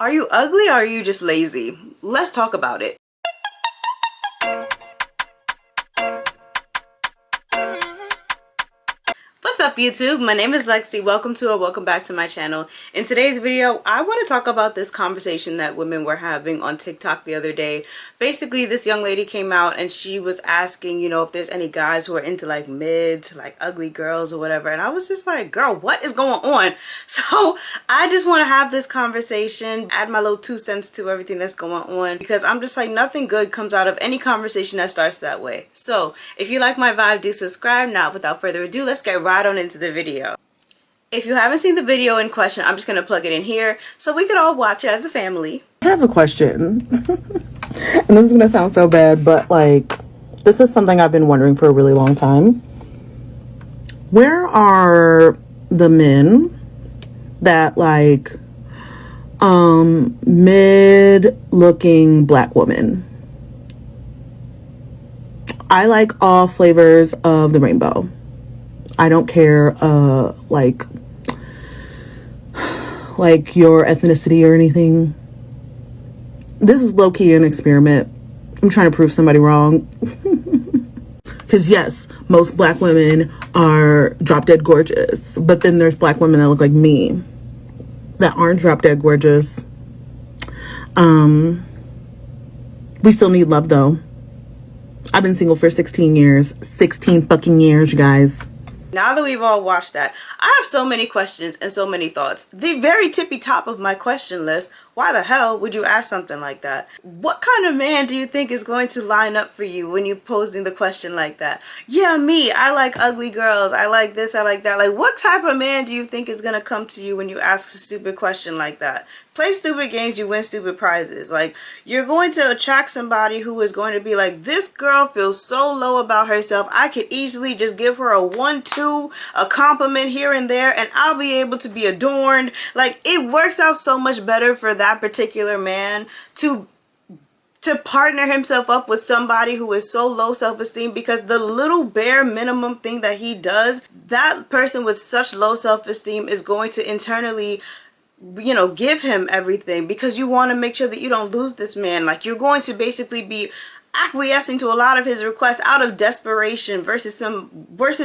Are you ugly or are you just lazy? Let's talk about it. What's up YouTube? My name is Lexi. Welcome back to my channel. In today's video, I want to talk about this conversation that women were having on TikTok the other day. Basically, this young lady came out and she was asking, you know, if there's any guys who are into like mid to like ugly girls or whatever. And I was just like, girl, what is going on? So I just want to have this conversation, add my little 2 cents to everything that's going on, because I'm just like, nothing good comes out of any conversation that starts that way. So if you like my vibe, do subscribe. Now, without further ado, let's get right on into the video. If you haven't seen the video in question, I'm just going to plug it in here so we could all watch it as a family. I have a question. And this is going to sound so bad, but like, this is something I've been wondering for a really long time. Where are the men that like mid-looking black women? I like all flavors of the rainbow. I don't care like your ethnicity or anything. This is low-key an experiment. I'm trying to prove somebody wrong. Because yes, most black women are drop-dead gorgeous, but then there's black women that look like me that aren't drop-dead gorgeous. We still need love though. I've been single for 16 years. 16 fucking years, you guys. Now that we've all watched that, I have so many questions and so many thoughts. The very tippy top of my question list, why the hell would you ask something like that? What kind of man do you think is going to line up for you when you're posing the question like that? Yeah, me, I like ugly girls, I like this, I like that. Like, what type of man do you think is going to come to you when you ask a stupid question like that? Play stupid games, you win stupid prizes. Like, you're going to attract somebody who is going to be like, this girl feels so low about herself, I could easily just give her a 1-2, a compliment here and there, and I'll be able to be adorned. Like, it works out so much better for that particular man to partner himself up with somebody who is so low self-esteem, because the little bare minimum thing that he does, that person with such low self-esteem is going to internally, you know, give him everything, because you want to make sure that you don't lose this man. Like, you're going to basically be acquiescing to a lot of his requests out of desperation versus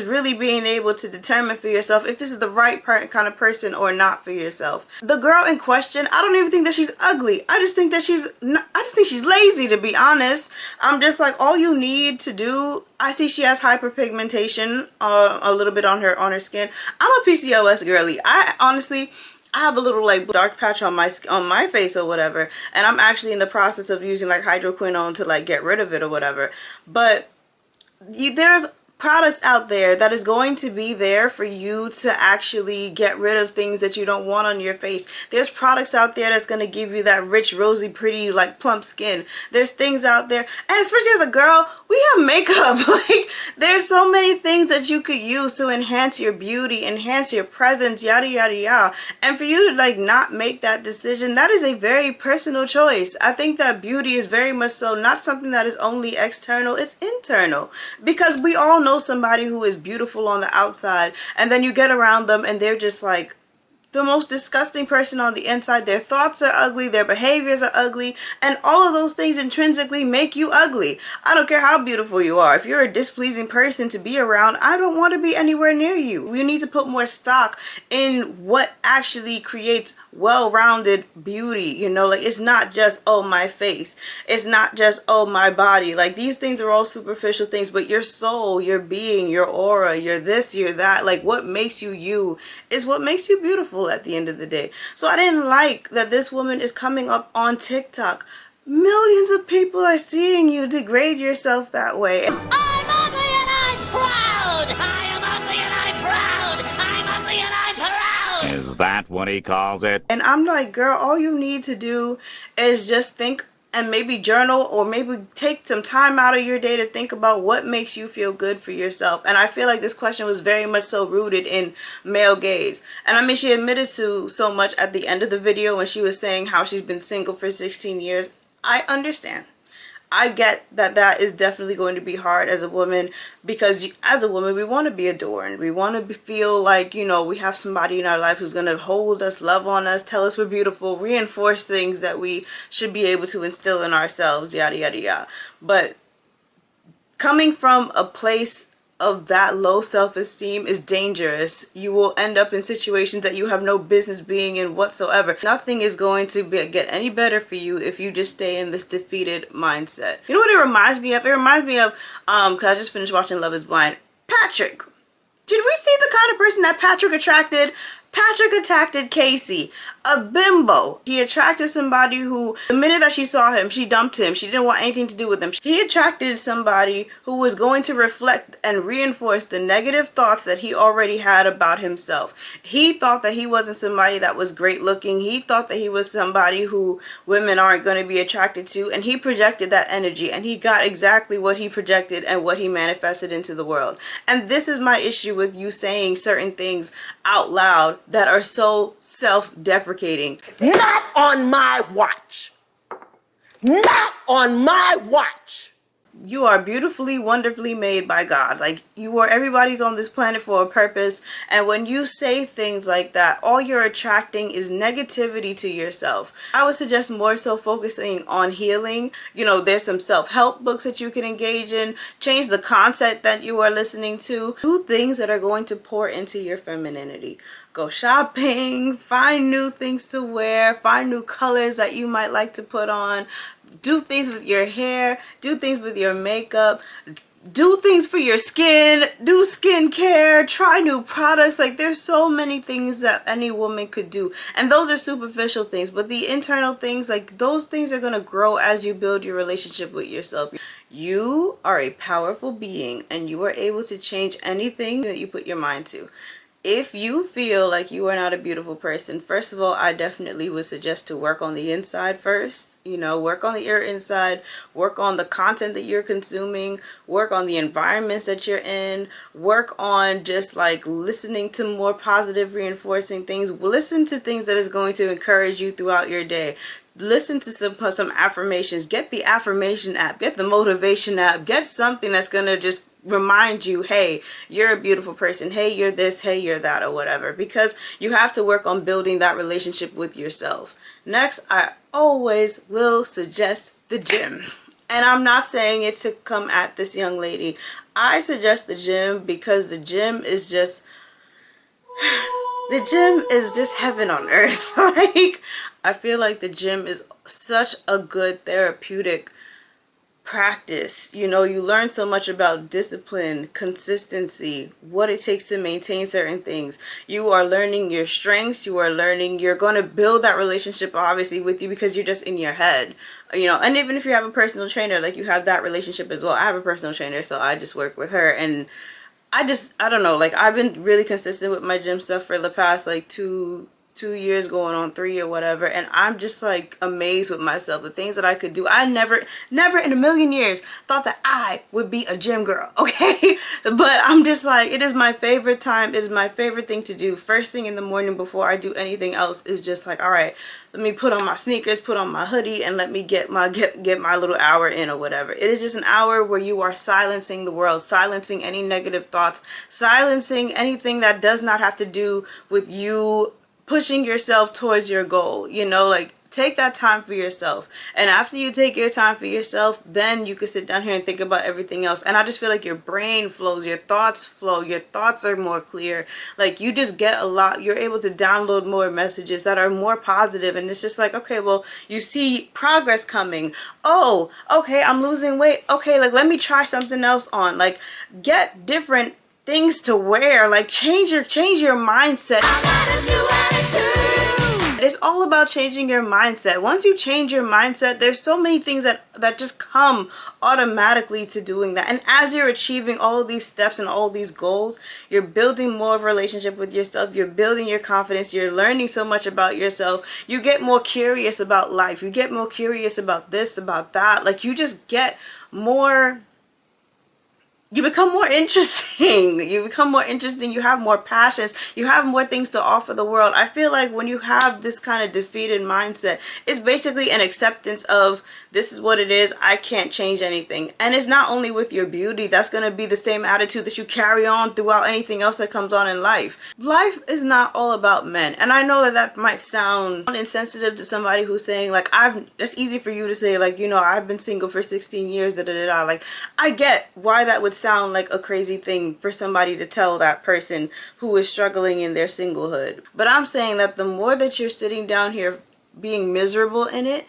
really being able to determine for yourself if this is the right kind of person or not for yourself. The girl in question, I don't even think that she's ugly. I just think that she's lazy, to be honest. I'm just like, all you need to do, I see she has hyperpigmentation a little bit on her skin. I'm a PCOS girly. I have a little like dark patch on my face or whatever, and I'm actually in the process of using like hydroquinone to like get rid of it or whatever. But there's products out there that is going to be there for you to actually get rid of things that you don't want on your face. There's products out there that's going to give you that rich, rosy, pretty, like plump skin. There's things out there, and especially as a girl, we have makeup. Like, there's so many things that you could use to enhance your beauty, enhance your presence, yada yada yada. And for you to like not make that decision, that is a very personal choice. I think that beauty is very much so not something that is only external, it's internal, because we all know somebody who is beautiful on the outside, and then you get around them and they're just like the most disgusting person on the inside. Their thoughts are ugly, their behaviors are ugly, and all of those things intrinsically make you ugly. I don't care how beautiful you are. If you're a displeasing person to be around, I don't want to be anywhere near you. We need to put more stock in what actually creates well-rounded beauty, you know. Like, it's not just, oh, my face, it's not just, oh, my body. Like, these things are all superficial things, but your soul, your being, your aura, your this, your that, like what makes you you is what makes you beautiful at the end of the day. So I didn't like that this woman is coming up on TikTok. Millions of people are seeing you degrade yourself that way. I'm ugly and I'm proud! I am ugly and I'm proud! I'm ugly and I'm proud! Is that what he calls it? And I'm like, girl, all you need to do is just think and maybe journal, or maybe take some time out of your day to think about what makes you feel good for yourself. And I feel like this question was very much so rooted in male gaze. And I mean, she admitted to so much at the end of the video when she was saying how she's been single for 16 years. I understand. I get that that is definitely going to be hard as a woman, because as a woman, we want to be adorned. We want to feel like, you know, we have somebody in our life who's going to hold us, love on us, tell us we're beautiful, reinforce things that we should be able to instill in ourselves, yada, yada, yada. But coming from a place of that low self-esteem is dangerous. You will end up in situations that you have no business being in whatsoever. Nothing is going to get any better for you if you just stay in this defeated mindset. You know what it reminds me of? It reminds me of, because I just finished watching Love is Blind. Patrick. Did we see the kind of person that Patrick attracted? Patrick attracted Casey, a bimbo. He attracted somebody who, the minute that she saw him, she dumped him. She didn't want anything to do with him. He attracted somebody who was going to reflect and reinforce the negative thoughts that he already had about himself. He thought that he wasn't somebody that was great looking. He thought that he was somebody who women aren't going to be attracted to, and he projected that energy, and he got exactly what he projected and what he manifested into the world. And this is my issue with you saying certain things out loud that are so self-deprecating. Not on my watch. Not on my watch. You are beautifully, wonderfully made by God. Like, everybody's on this planet for a purpose. And when you say things like that, all you're attracting is negativity to yourself. I would suggest more so focusing on healing. You know, there's some self-help books that you can engage in. Change the content that you are listening to. Do things that are going to pour into your femininity. Go shopping, find new things to wear, find new colors that you might like to put on. Do things with your hair, do things with your makeup, do things for your skin, do skincare, try new products. Like, there's so many things that any woman could do. And those are superficial things, but the internal things, like, those things are going to grow as you build your relationship with yourself. You are a powerful being, and you are able to change anything that you put your mind to. If you feel like you are not a beautiful person, first of all, I definitely would suggest to work on the inside first. You know, work on your inside, work on the content that you're consuming, work on the environments that you're in, work on just like listening to more positive reinforcing things. Listen to things that is going to encourage you throughout your day. Listen to some affirmations. Get the affirmation app, get the motivation app, get something that's going to just remind you, hey, you're a beautiful person, hey, you're this, hey, you're that, or whatever, because you have to work on building that relationship with yourself. Next, I always will suggest the gym. And I'm not saying it to come at this young lady. I suggest the gym because the gym is just heaven on earth. Like, I feel like the gym is such a good therapeutic practice. You know, you learn so much about discipline, consistency, what it takes to maintain certain things. You are learning your strengths. You are learning, you're going to build that relationship obviously with you because you're just in your head, you know. And even if you have a personal trainer, like, you have that relationship as well. I have a personal trainer, so I just work with her, and I don't know, like, I've been really consistent with my gym stuff for the past like two years, going on 3 or whatever, and I'm just like amazed with myself, the things that I could do. I never in a million years thought that I would be a gym girl, okay? But I'm just like, it is my favorite time. It is my favorite thing to do. First thing in the morning before I do anything else is just like, all right, let me put on my sneakers, put on my hoodie, and let me get my little hour in or whatever. It is just an hour where you are silencing the world, silencing any negative thoughts, silencing anything that does not have to do with you pushing yourself towards your goal. You know, like, take that time for yourself. And after you take your time for yourself, then you can sit down here and think about everything else. And I just feel like your brain flows, your thoughts flow, your thoughts are more clear. Like, you just get a lot, you're able to download more messages that are more positive. And it's just like, okay, well, you see progress coming. Oh, okay, I'm losing weight. Okay, like, let me try something else on. Like, get different things to wear. Like, change your mindset. I got a new attitude. It's all about changing your mindset. Once you change your mindset, there's so many things that just come automatically to doing that. And as you're achieving all of these steps and all these goals, you're building more of a relationship with yourself. You're building your confidence. You're learning so much about yourself. You get more curious about life. You get more curious about this, about that. Like, you just get more, you become more interesting. interesting. You become more interesting. You have more passions. You have more things to offer the world. I feel like when you have this kind of defeated mindset, it's basically an acceptance of this is what it is. I can't change anything. And it's not only with your beauty. That's going to be the same attitude that you carry on throughout anything else that comes on in life. Life is not all about men. And I know that that might sound insensitive to somebody who's saying like, that's easy for you to say like, you know, I've been single for 16 years, da da da da. Like, I get why that would sound like a crazy thing for somebody to tell that person who is struggling in their singlehood. But I'm saying that the more that you're sitting down here being miserable in it,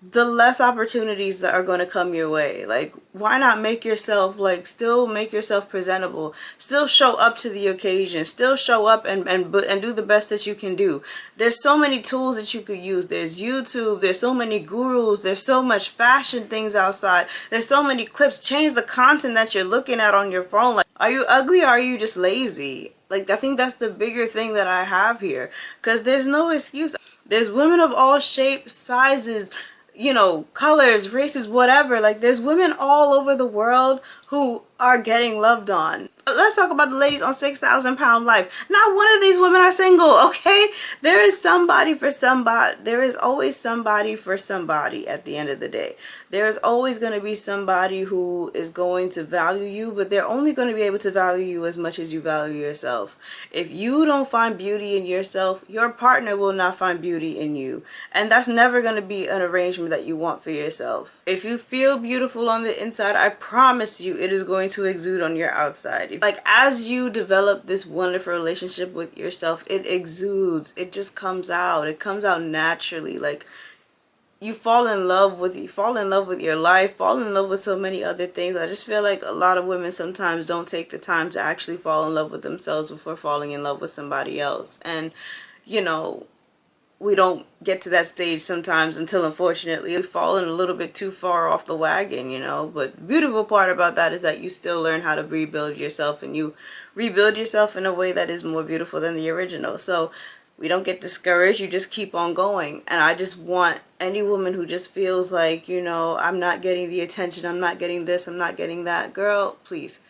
the less opportunities that are going to come your way. Like, why not make yourself, like, still make yourself presentable, still show up to the occasion, still show up and do the best that you can do. There's so many tools that you could use. There's YouTube, there's so many gurus, there's so much fashion things outside, there's so many clips. Change the content that you're looking at on your phone. Like, are you ugly or are you just lazy? Like, I think that's the bigger thing that I have here, because there's no excuse. There's women of all shapes, sizes, you know, colors, races, whatever. Like, there's women all over the world who are getting loved on. Let's talk about the ladies on 6,000 Pound Life. Not one of these women are single, okay? There is somebody for somebody. There is always somebody for somebody at the end of the day. There's always going to be somebody who is going to value you, but they're only going to be able to value you as much as you value yourself. If you don't find beauty in yourself, your partner will not find beauty in you. And that's never going to be an arrangement that you want for yourself. If you feel beautiful on the inside, I promise you it is going to exude on your outside. Like, as you develop this wonderful relationship with yourself, it exudes. It just comes out. It comes out naturally. Like, you fall in love with your life, fall in love with so many other things. I just feel like a lot of women sometimes don't take the time to actually fall in love with themselves before falling in love with somebody else. And, you know, we don't get to that stage sometimes until, unfortunately, we've fallen a little bit too far off the wagon, you know. But the beautiful part about that is that you still learn how to rebuild yourself, and you rebuild yourself in a way that is more beautiful than the original. So we don't get discouraged. You just keep on going. And I just want any woman who just feels like, you know, I'm not getting the attention, I'm not getting this, I'm not getting that. Girl, please.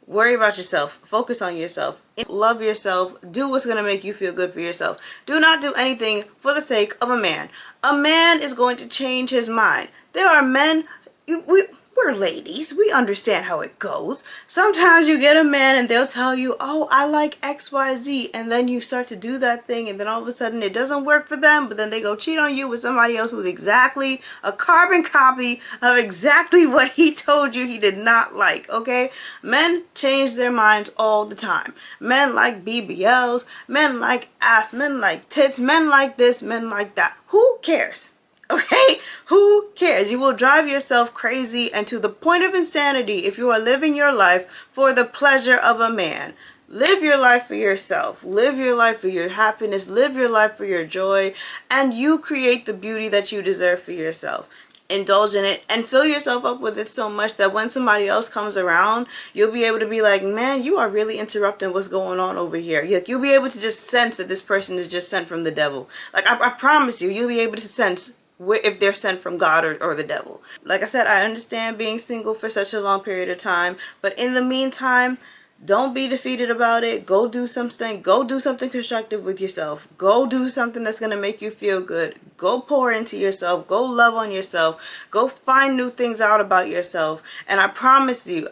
Worry about yourself. Focus on yourself. Love yourself. Do what's going to make you feel good for yourself. Do not do anything for the sake of a man. A man is going to change his mind. There are men, we're ladies. We understand how it goes. Sometimes you get a man and they'll tell you, oh, I like XYZ. And then you start to do that thing and then all of a sudden it doesn't work for them. But then they go cheat on you with somebody else who's exactly a carbon copy of exactly what he told you he did not like, okay? Men change their minds all the time. Men like BBLs. Men like ass. Men like tits. Men like this. Men like that. Who cares? Okay? Who cares? You will drive yourself crazy and to the point of insanity if you are living your life for the pleasure of a man. Live your life for yourself. Live your life for your happiness. Live your life for your joy. And you create the beauty that you deserve for yourself. Indulge in it and fill yourself up with it so much that when somebody else comes around, you'll be able to be like, man, you are really interrupting what's going on over here. You'll be able to just sense that this person is just sent from the devil. Like, I promise you, you'll be able to sense if they're sent from God or the devil. Like I said, I understand being single for such a long period of time, but in the meantime, don't be defeated about it. Go do something. Go do something constructive with yourself. Go do something that's going to make you feel good. Go pour into yourself. Go love on yourself. Go find new things out about yourself. And I promise you,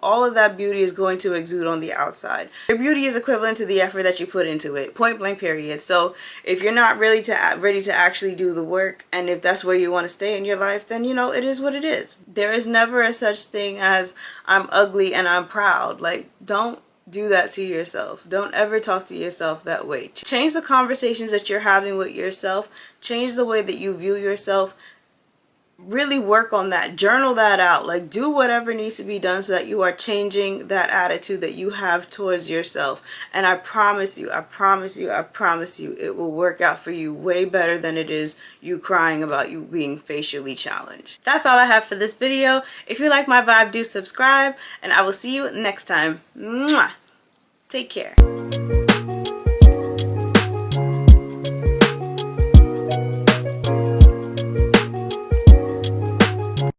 all of that beauty is going to exude on the outside. Your beauty is equivalent to the effort that you put into it. Point blank, period. So if you're not really ready to actually do the work, and if that's where you want to stay in your life, then, you know, it is what it is. There is never a such thing as I'm ugly and I'm proud. Like, don't do that to yourself. Don't ever talk to yourself that way. Change the conversations that you're having with yourself. Change the way that you view yourself. Really work on that. Journal that out. Like, do whatever needs to be done so that you are changing that attitude that you have towards yourself. And I promise you, it will work out for you way better than it is you crying about you being facially challenged. That's all I have for this video. If you like my vibe, do subscribe, and I will see you next time. Mwah! Take care.